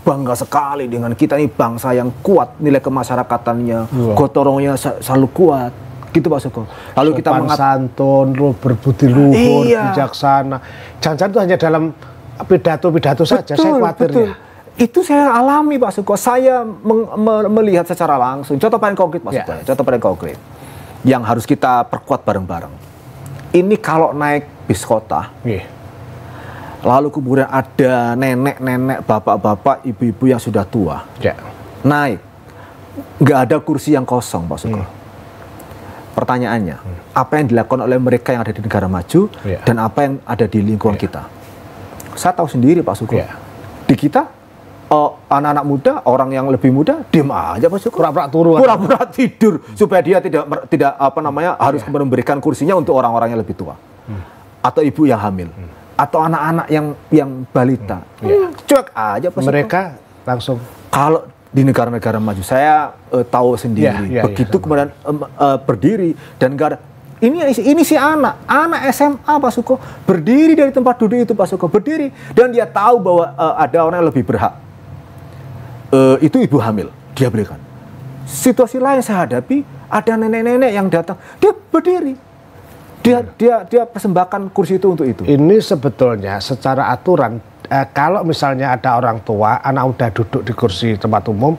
bangga sekali dengan kita ini bangsa yang kuat, nilai kemasyarakatannya, gotong-royongnya selalu kuat, gitu Pak Suko. Lalu kita santun, berbudi luhur, bijaksana. Jangan-jangan itu hanya dalam pidato-pidato saja. Saya khawatirnya. Itu saya alami Pak Suko. Saya melihat secara langsung. Contoh paling konkret Pak Suko. Contoh paling konkret yang harus kita perkuat bareng-bareng. Ini kalau naik bis kota. Lalu kemudian ada nenek-nenek, bapak-bapak, ibu-ibu yang sudah tua. Naik. Nggak ada kursi yang kosong, Pak Suko. Pertanyaannya, apa yang dilakukan oleh mereka yang ada di negara maju dan apa yang ada di lingkungan kita? Saya tahu sendiri, Pak Suko. Di kita, anak-anak muda, orang yang lebih muda, diam aja, Pak Suko. Pura-pura turun. Pura-pura tidur supaya dia tidak harus memberikan kursinya untuk orang-orang yang lebih tua. Atau ibu yang hamil. Atau anak-anak yang balita, cuek aja Pak Suko. Mereka langsung. Kalau di negara-negara maju, saya tahu sendiri, begitu kemudian berdiri dan nggak ada. Ini si anak SMA Pak Suko, berdiri dari tempat duduk itu Pak Suko, berdiri dan dia tahu bahwa ada orang yang lebih berhak. Itu ibu hamil, dia berikan. Situasi lain saya hadapi, ada nenek-nenek yang datang, dia berdiri. Dia persembahkan kursi itu untuk itu. Ini sebetulnya secara aturan, kalau misalnya ada orang tua, anak udah duduk di kursi tempat umum,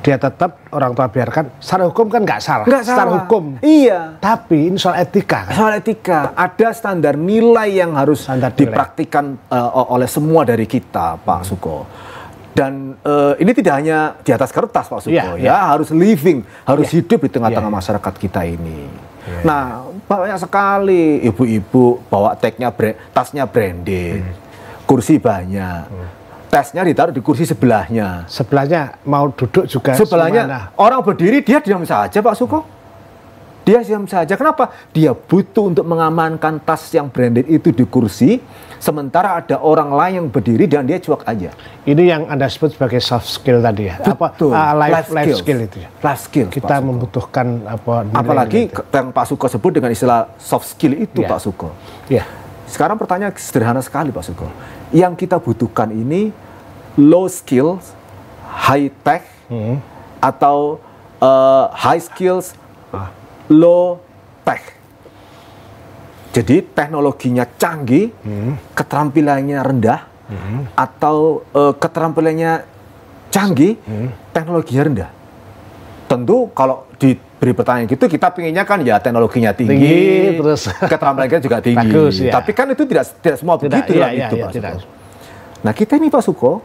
dia tetap orang tua biarkan. Secara hukum kan nggak salah. Secara hukum. Iya. Tapi ini soal etika. Kan? Soal etika. Ada standar nilai yang harus dipraktikkan oleh semua dari kita, Pak Suko. Dan ini tidak hanya di atas kertas, Pak Suko. Harus living, harus hidup di tengah-tengah masyarakat kita ini. Nah, banyak sekali ibu-ibu bawa tasnya branded, kursi banyak, tasnya ditaruh di kursi sebelahnya. Sebelahnya mau duduk juga. Sebelahnya orang berdiri, dia diam saja Pak Suko. Dia diam saja. Kenapa? Dia butuh untuk mengamankan tas yang branded itu di kursi, sementara ada orang lain yang berdiri dan dia cuek aja. Ini yang Anda sebut sebagai soft skill tadi ya? Betul. Life skill itu ya? Life skill. Kita membutuhkan apalagi yang Pak Suko sebut dengan istilah soft skill itu Pak Suko. Sekarang pertanyaan sederhana sekali Pak Suko. Yang kita butuhkan ini low skills, high tech, atau high skills, low tech. Jadi teknologinya canggih, keterampilannya rendah, atau keterampilannya canggih, teknologinya rendah. Tentu kalau diberi pertanyaan gitu, kita pinginnya kan ya teknologinya tinggi, terus keterampilannya juga tinggi. Bagus, ya. Tapi kan itu tidak semua begitu lah itu Pak Suko. Nah kita ini Pak Suko,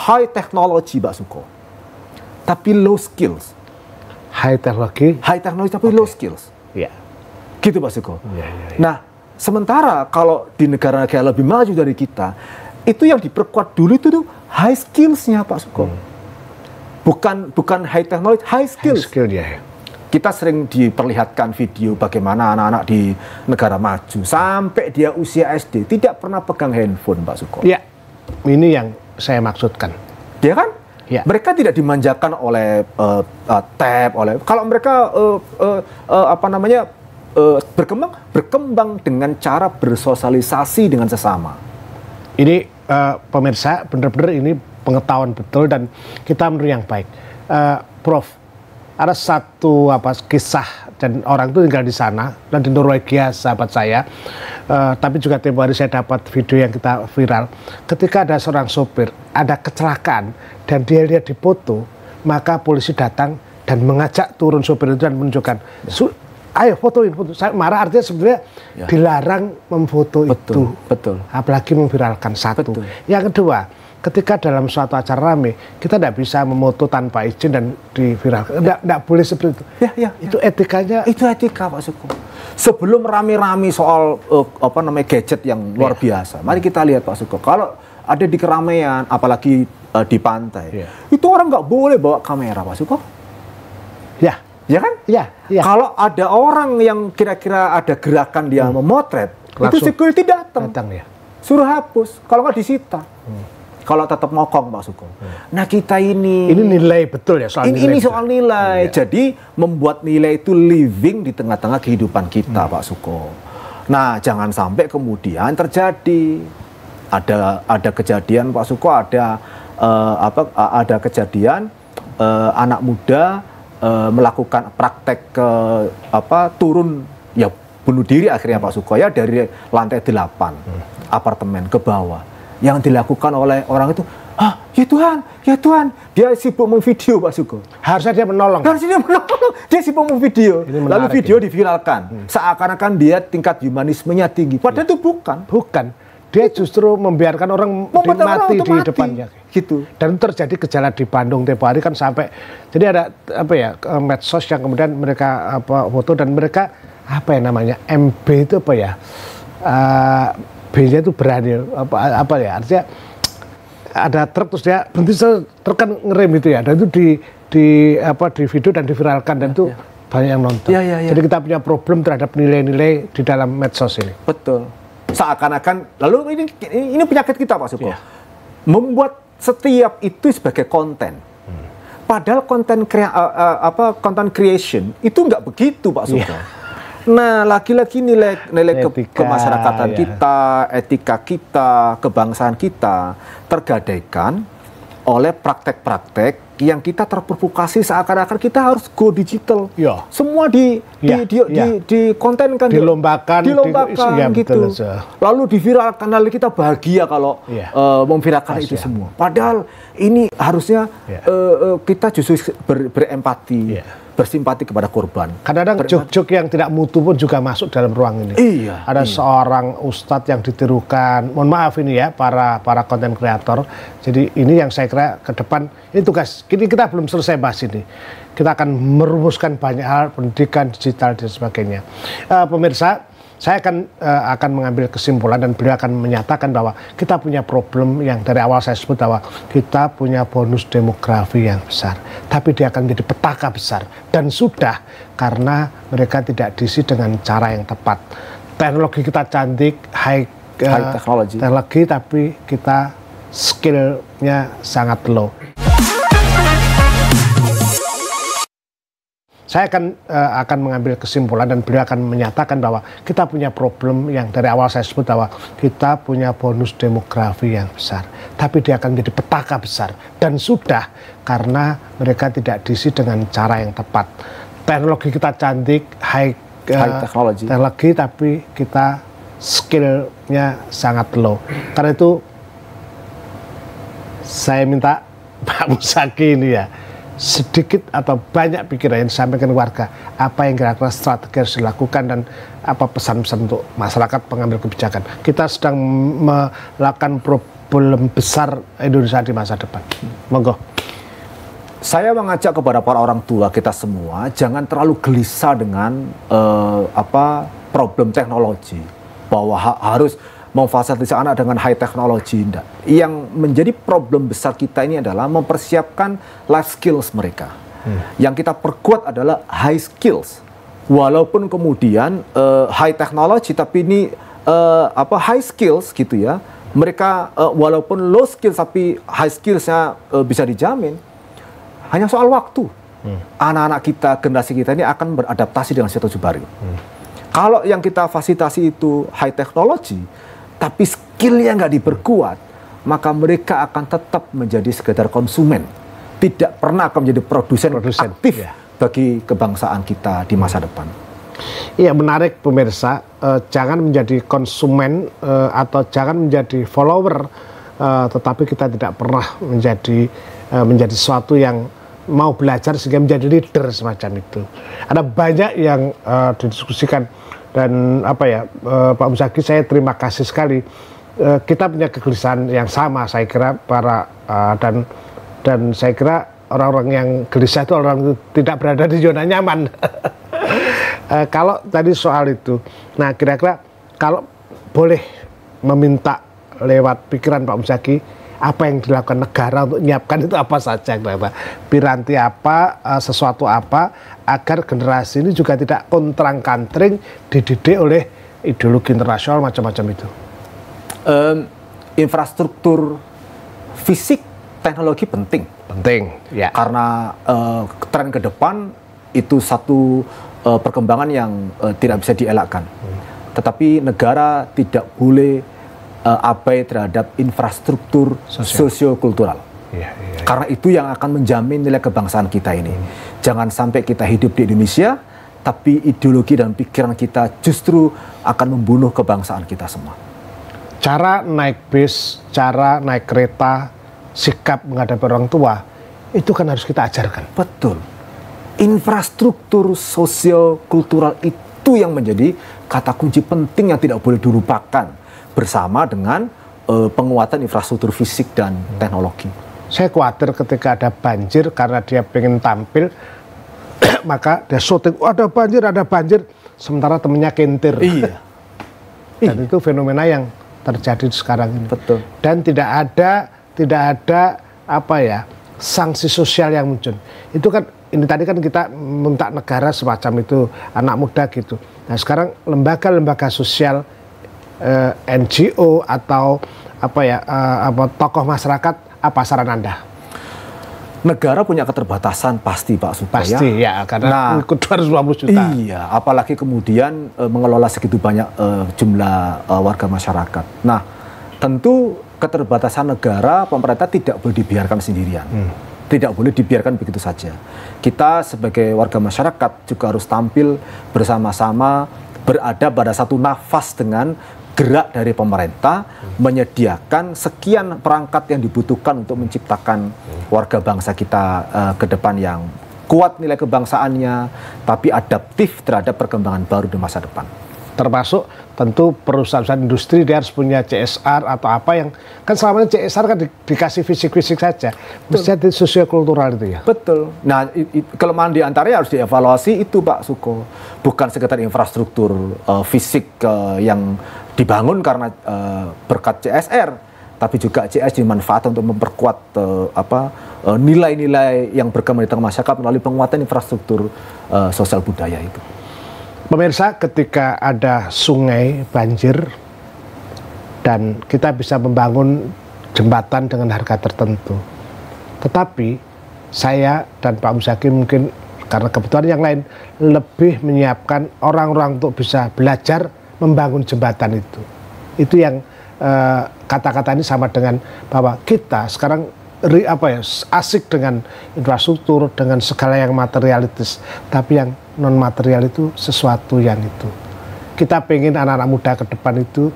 high technology Pak Suko, tapi low skills. High technology tapi low skills. Gitu Pak Suko. Nah, sementara kalau di negara-negara lebih maju dari kita, itu yang diperkuat dulu itu tuh high skills-nya Pak Suko. Bukan high technology, high skills. High skill ya. Kita sering diperlihatkan video bagaimana anak-anak di negara maju sampai dia usia SD tidak pernah pegang handphone Pak Suko. Ya, ini yang saya maksudkan. Ya kan? Ya. Mereka tidak dimanjakan oleh tab, oleh kalau mereka berkembang dengan cara bersosialisasi dengan sesama. Ini pemirsa, benar-benar ini pengetahuan betul dan kita menurut yang baik. Prof, ada satu kisah dan orang itu tinggal di sana dan di Norwegia sahabat saya, tapi juga tempo hari saya dapat video yang kita viral. Ketika ada seorang sopir ada kecelakaan dan dia lihat di foto, maka polisi datang dan mengajak turun sopir itu dan menunjukkan, ayo fotoin, foto. Saya marah, artinya sebenarnya dilarang memfoto itu, apalagi memviralkan satu. Betul. Yang kedua, ketika dalam suatu acara rame, kita tidak bisa memoto tanpa izin dan diviralkan. Tidak boleh seperti itu. Itu etikanya. Itu etika Pak Suko. Sebelum rame-rame soal gadget yang luar biasa, mari kita lihat Pak Suko. Kalau ada di keramaian, apalagi di pantai, itu orang nggak boleh bawa kamera Pak Suko. Ya kan? Ya. Kalau ada orang yang kira-kira ada gerakan dia memotret, langsung itu security datang ya. Suruh hapus. Kalau nggak disita. Kalau tetap ngokong Pak Suko. Nah kita ini nilai betul ya soal nilai. Ini soal nilai. Jadi membuat nilai itu living di tengah-tengah kehidupan kita Pak Suko. Nah jangan sampai kemudian terjadi ada kejadian Pak Suko, ada kejadian anak muda melakukan praktek turun ya bunuh diri akhirnya Pak Suko ya dari lantai 8 apartemen ke bawah. Yang dilakukan oleh orang itu, ya Tuhan, dia sibuk memvideo Pak Suko. Harusnya dia menolong. Dia sibuk memvideo. Lalu video diviralkan. Seakan-akan dia tingkat humanismenya tinggi. Padahal itu bukan. Dia justru membiarkan orang mati di depannya. Gitu. Dan terjadi gejala di Bandung tempo hari kan sampai. Jadi ada medsos yang kemudian mereka foto dan mereka MB itu B-nya itu berani artinya ada truk terus dia berhenti truk kan ngerem itu ya, dan itu di video dan diviralkan dan itu banyak yang nonton. Jadi kita punya problem terhadap nilai-nilai di dalam medsos ini. Betul. Seakan-akan lalu ini penyakit kita Pak Suko. Membuat setiap itu sebagai konten. Padahal content creation itu nggak begitu Pak Suko. Nah, lagi-lagi nilai kemasyarakatan kita, etika kita, kebangsaan kita tergadaikan oleh praktek-praktek yang kita terprovokasi seakan-akan kita harus go digital. Semua dikontenkan, dilombakan gitu. Lalu diviralkan, lalu kita bahagia kalau memviralkan itu semua. Padahal ini harusnya kita justru berempati. Bersimpati kepada korban. Kadang-kadang jok-jok yang tidak mutu pun juga masuk dalam ruang ini. Ada seorang ustadz yang ditirukan. Mohon maaf ini ya para konten kreator. Jadi ini yang saya kira ke depan ini tugas. Kita belum selesai bahas ini. Kita akan merumuskan banyak hal, pendidikan digital dan sebagainya. Pemirsa, saya akan mengambil kesimpulan dan beliau akan menyatakan bahwa kita punya problem yang dari awal saya sebut bahwa kita punya bonus demografi yang besar, tapi dia akan menjadi petaka besar dan sudah karena mereka tidak diisi dengan cara yang tepat. Teknologi kita cantik, high teknologi, tapi kita skillnya sangat low. Saya akan mengambil kesimpulan dan beliau akan menyatakan bahwa kita punya problem yang dari awal saya sebut bahwa kita punya bonus demografi yang besar, tapi dia akan menjadi petaka besar dan sudah karena mereka tidak diisi dengan cara yang tepat. Teknologi kita cantik, high teknologi, tapi kita skillnya sangat low. Karena itu saya minta Pak Musaki ini ya, sedikit atau banyak pikiran yang disampaikan warga, apa yang kira-kira strategi harus dilakukan dan apa pesan-pesan untuk masyarakat pengambil kebijakan. Kita sedang melakukan problem besar Indonesia di masa depan. Monggo. Saya mengajak kepada para orang tua kita semua jangan terlalu gelisah dengan problem teknologi bahwa harus memfasilitasi anak dengan high technology. Enggak. Yang menjadi problem besar kita ini adalah mempersiapkan life skills mereka. Yang kita perkuat adalah high skills. Walaupun kemudian high technology tapi ini high skills gitu ya. Mereka walaupun low skills tapi high skillsnya bisa dijamin. Hanya soal waktu. Anak-anak kita, generasi kita ini akan beradaptasi dengan situasi baru. Kalau yang kita fasilitasi itu high technology, tapi skillnya nggak diperkuat, maka mereka akan tetap menjadi sekedar konsumen. Tidak pernah akan menjadi produsen aktif bagi kebangsaan kita di masa depan. Iya, menarik pemirsa. Jangan menjadi konsumen atau jangan menjadi follower, tetapi kita tidak pernah menjadi sesuatu yang mau belajar sehingga menjadi leader semacam itu. Ada banyak yang didiskusikan dan Pak Musagi, saya terima kasih sekali. Kita punya kegelisahan yang sama, saya kira dan saya kira orang-orang yang gelisah itu orang itu tidak berada di zona nyaman. Kalau tadi soal itu, nah kira-kira kalau boleh meminta lewat pikiran Pak Musagi, apa yang dilakukan negara untuk menyiapkan itu apa saja, piranti apa, sesuatu apa, agar generasi ini juga tidak kontrang-kantring dididik oleh ideologi internasional macam-macam itu. Infrastruktur fisik teknologi penting, ya. Karena tren ke depan itu satu perkembangan yang tidak bisa dielakkan. Tetapi negara tidak boleh abai terhadap infrastruktur sosiokultural. Karena itu yang akan menjamin nilai kebangsaan kita ini. Jangan sampai kita hidup di Indonesia, tapi ideologi dan pikiran kita justru akan membunuh kebangsaan kita semua. Cara naik bis, cara naik kereta, sikap menghadapi orang tua, itu kan harus kita ajarkan. Betul. Infrastruktur sosiokultural itu yang menjadi kata kunci penting yang tidak boleh dilupakan, bersama dengan penguatan infrastruktur fisik dan teknologi. Saya khawatir ketika ada banjir karena dia pengen tampil, maka dia syuting, ada banjir, sementara temennya kentir. Iya. Dan itu fenomena yang terjadi sekarang ini. Betul. Dan tidak ada sanksi sosial yang muncul. Itu kan ini tadi kan kita minta negara semacam itu, anak muda gitu. Nah sekarang lembaga-lembaga sosial, NGO atau tokoh masyarakat, apa saran Anda? Negara punya keterbatasan pasti Pak Supaya. Pasti ya, karena ikut 220 juta. Iya, apalagi kemudian mengelola segitu banyak jumlah warga masyarakat. Nah, tentu keterbatasan negara, pemerintah tidak boleh dibiarkan sendirian. Tidak boleh dibiarkan begitu saja. Kita sebagai warga masyarakat juga harus tampil bersama-sama, berada pada satu nafas dengan gerak dari pemerintah, menyediakan sekian perangkat yang dibutuhkan untuk menciptakan warga bangsa kita ke depan yang kuat nilai kebangsaannya, tapi adaptif terhadap perkembangan baru di masa depan. Termasuk tentu perusahaan industri dia harus punya CSR atau apa yang kan selama ini CSR kan dikasih fisik-fisik saja, mesti di sosiokultural itu ya. Betul. Nah, kelemahan diantaranya harus dievaluasi itu Pak Suko, bukan sekedar infrastruktur fisik yang dibangun karena berkat CSR, tapi juga CS dimanfaatkan untuk memperkuat nilai-nilai yang berkembang di tengah masyarakat melalui penguatan infrastruktur sosial budaya itu. Pemirsa, ketika ada sungai banjir dan kita bisa membangun jembatan dengan harga tertentu, tetapi saya dan Pak Musagi mungkin karena kebutuhan yang lain lebih menyiapkan orang-orang untuk bisa belajar membangun jembatan itu. Itu yang kata-kata ini sama dengan bahwa kita sekarang asik dengan infrastruktur, dengan segala yang materialitis, tapi yang non material itu sesuatu yang itu. Kita pengen anak-anak muda ke depan itu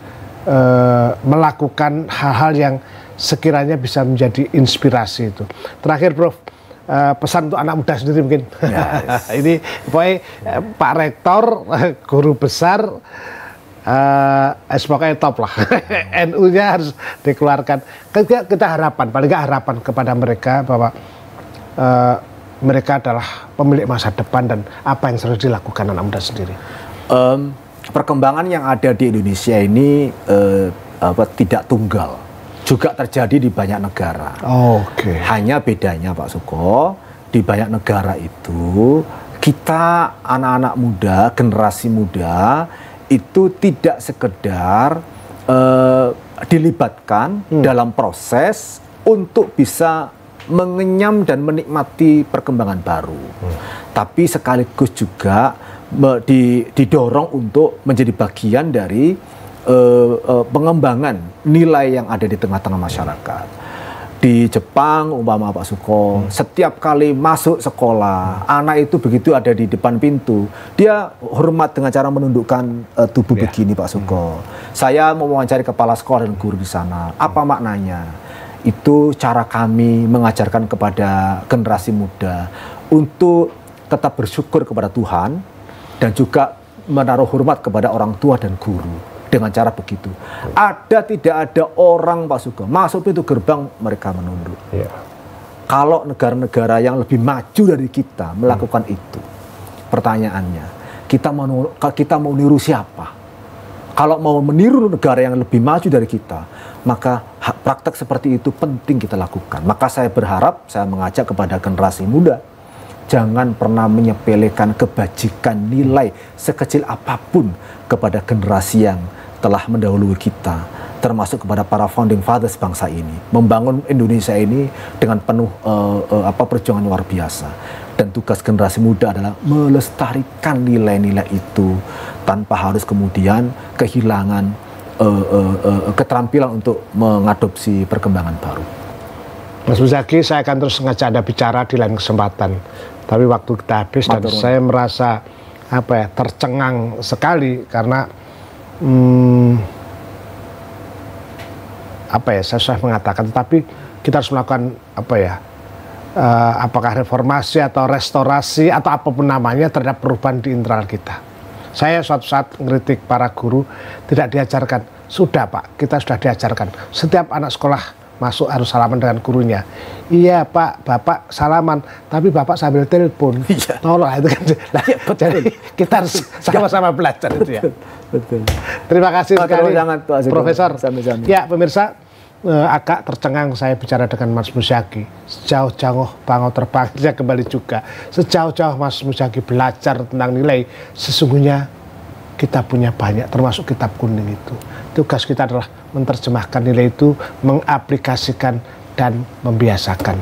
melakukan hal-hal yang sekiranya bisa menjadi inspirasi itu. Terakhir Prof, pesan untuk anak muda sendiri mungkin. Yes. Ini pokoknya Pak Rektor, guru besar, pokoknya top lah. NU-nya harus dikeluarkan. Kita harapan, paling nggak harapan kepada mereka bahwa mereka adalah pemilik masa depan dan apa yang harus dilakukan anak muda sendiri? Perkembangan yang ada di Indonesia ini tidak tunggal, juga terjadi di banyak negara. Oke. Hanya bedanya Pak Suko, di banyak negara itu kita anak-anak muda, generasi muda itu tidak sekedar dilibatkan dalam proses untuk bisa mengenyam dan menikmati perkembangan baru, tapi sekaligus juga didorong untuk menjadi bagian dari pengembangan nilai yang ada di tengah-tengah masyarakat. Di Jepang, umpama Pak Suko, setiap kali masuk sekolah, anak itu begitu ada di depan pintu, dia hormat dengan cara menundukkan tubuh begini, Pak Suko. Saya mau mewawancari kepala sekolah dan guru di sana. Apa maknanya? Itu cara kami mengajarkan kepada generasi muda untuk tetap bersyukur kepada Tuhan dan juga menaruh hormat kepada orang tua dan guru. Dengan cara begitu, tidak ada orang Pak Sugeng masuk pintu gerbang mereka menunduk. Kalau negara-negara yang lebih maju dari kita melakukan itu, pertanyaannya, kita mau niru siapa? Kalau mau meniru negara yang lebih maju dari kita, maka praktek seperti itu penting kita lakukan. Maka saya berharap, saya mengajak kepada generasi muda, jangan pernah menyepelekan kebajikan nilai sekecil apapun kepada generasi yang telah mendahului kita, termasuk kepada para founding fathers bangsa ini, membangun Indonesia ini dengan penuh perjuangan luar biasa. Dan tugas generasi muda adalah melestarikan nilai-nilai itu tanpa harus kemudian kehilangan keterampilan untuk mengadopsi perkembangan baru. Mas Muzaki, saya akan terus ngajak Anda bicara di lain kesempatan. Tapi waktu kita habis dan saya merasa tercengang sekali karena saya sudah mengatakan, tetapi kita harus melakukan apakah reformasi atau restorasi atau apapun namanya terhadap perubahan di internal kita. Saya suatu saat ngeritik para guru tidak diajarkan. Sudah Pak, kita sudah diajarkan. Setiap anak sekolah masuk harus salaman dengan gurunya. Iya Pak, Bapak salaman, tapi Bapak sambil telepon. Tolong itu kan. Jadi kita harus sama-sama belajar itu ya. Betul. Terima kasih sekali, Profesor. Sama-sama. Ya pemirsa, agak tercengang saya bicara dengan Mas Muzaki. Sejauh-jauh bangau terbangnya kembali juga. Sejauh-jauh Mas Muzaki belajar tentang nilai, sesungguhnya kita punya banyak, termasuk kitab kuning itu. Tugas kita adalah menerjemahkan nilai itu, mengaplikasikan dan membiasakan.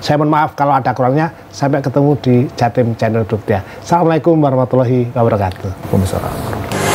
Saya mohon maaf kalau ada kurangnya. Sampai ketemu di Jatim Channel berikutnya. Assalamualaikum warahmatullahi wabarakatuh. Waalaikumsalam.